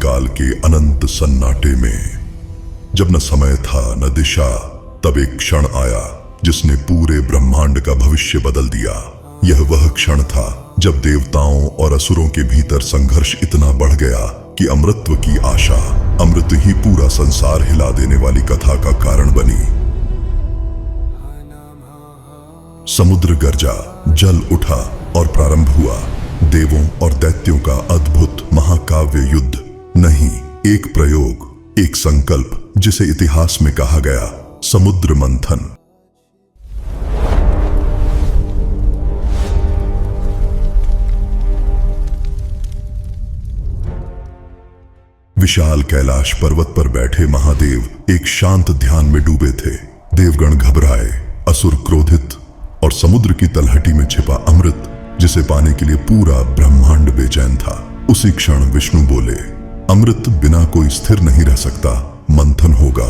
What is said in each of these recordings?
काल के अनंत सन्नाटे में, जब न समय था न दिशा, तब एक क्षण आया जिसने पूरे ब्रह्मांड का भविष्य बदल दिया। यह वह क्षण था जब देवताओं और असुरों के भीतर संघर्ष इतना बढ़ गया कि अमृतत्व की आशा, अमृत ही पूरा संसार हिला देने वाली कथा का कारण बनी। समुद्र गरजा, जल उठा और प्रारंभ हुआ देवों और दैत्यों का अद्भुत महाकाव्य युद्ध। नहीं, एक प्रयोग, एक संकल्प जिसे इतिहास में कहा गया समुद्र मंथन। विशाल कैलाश पर्वत पर बैठे महादेव एक शांत ध्यान में डूबे थे। देवगण घबराए, असुर क्रोधित और समुद्र की तलहटी में छिपा अमृत, जिसे पाने के लिए पूरा ब्रह्मांड बेचैन था। उसी क्षण विष्णु बोले, अमृत बिना कोई स्थिर नहीं रह सकता, मंथन होगा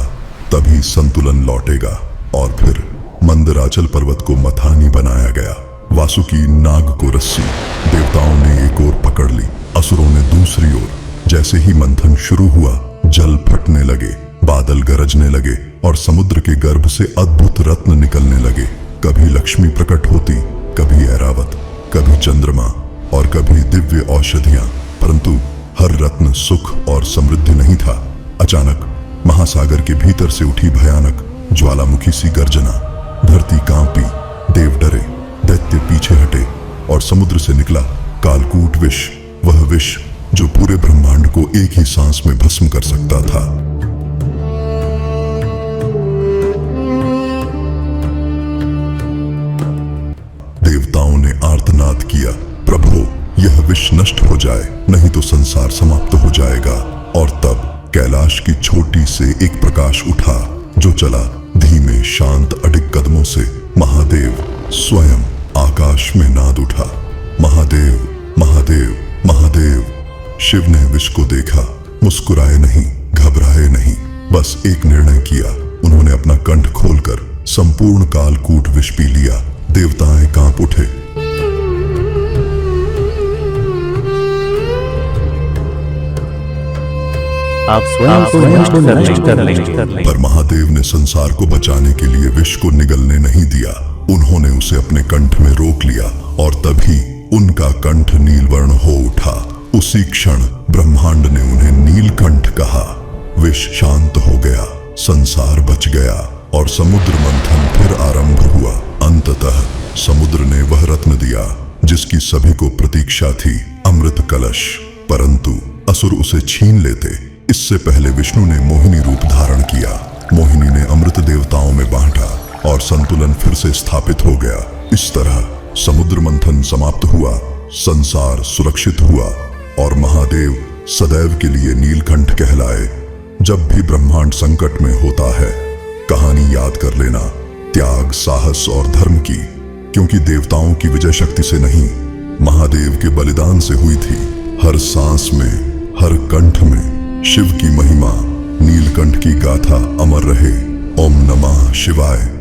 तभी संतुलन लौटेगा। और फिर मंदराचल पर्वत को मथानी बनाया गया। वासुकी नाग को रस्सी, देवताओं ने एक ओर पकड़ ली, असुरों ने दूसरी ओर। जैसे ही मंथन शुरू हुआ, जल फटने लगे, बादल गरजने लगे और समुद्र के गर्भ से अद्भुत रत्न निकलने लगे। कभी लक्ष्मी प्रकट होती, कभी ऐरावत, कभी चंद्रमा और कभी दिव्य औषधियां, परंतु हर रत्न सुख और समृद्धि नहीं था। अचानक महासागर के भीतर से उठी भयानक ज्वालामुखी सी गर्जना। धरती कांपी, देव डरे, दैत्य पीछे हटे और समुद्र से निकला कालकूट विष, वह विष जो पूरे ब्रह्मांड को एक ही सांस में भस्म कर सकता था। देवताओं ने आर्तनाद किया, प्रभु यह विष नष्ट हो जाए, नहीं तो संसार समाप्त हो जाएगा। और तब कैलाश की चोटी से एक प्रकाश उठा जो चला धीमे शांत अडिग कदमों से। महादेव स्वयं। आकाश में नाद उठा, महादेव महादेव महादेव। शिव ने विष को देखा, मुस्कुराए नहीं, घबराए नहीं, बस एक निर्णय किया। उन्होंने अपना कंठ खोलकर संपूर्ण कालकूट विष पी लिया। देवताएं कांप उठे। आप स्वयं को नष्ट कर लें। पर महादेव ने संसार को बचाने के लिए विष को निगलने नहीं दिया। उन्होंने उसे अपने कंठ में रोक लिया और तभी उनका कंठ नीलवर्ण हो उठा। उसी क्षण ब्रह्मांड ने उन्हें नीलकंठ कहा। विष शांत हो गया, संसार बच गया और समुद्र मंथन फिर आरंभ हुआ। अंततः समुद्र ने वह रत्न दिया जिसकी सभी को प्रतीक्षा थी, अमृत कलश। परंतु असुर उसे छीन लेते, इससे पहले विष्णु ने मोहिनी रूप धारण किया। मोहिनी ने अमृत देवताओं में बांटा और संतुलन फिर से स्थापित हो गया। इस तरह समुद्र मंथन समाप्त हुआ, संसार सुरक्षित हुआ और महादेव सदैव के लिए नीलकंठ कहलाए। जब भी ब्रह्मांड संकट में होता है, कहानी याद कर लेना त्याग, साहस और धर्म की, क्योंकि देवताओं की विजय शक्ति से नहीं, महादेव के बलिदान से हुई थी। हर सांस में, हर कंठ में शिव की महिमा, नीलकंठ की गाथा अमर रहे। ओम नमः शिवाय।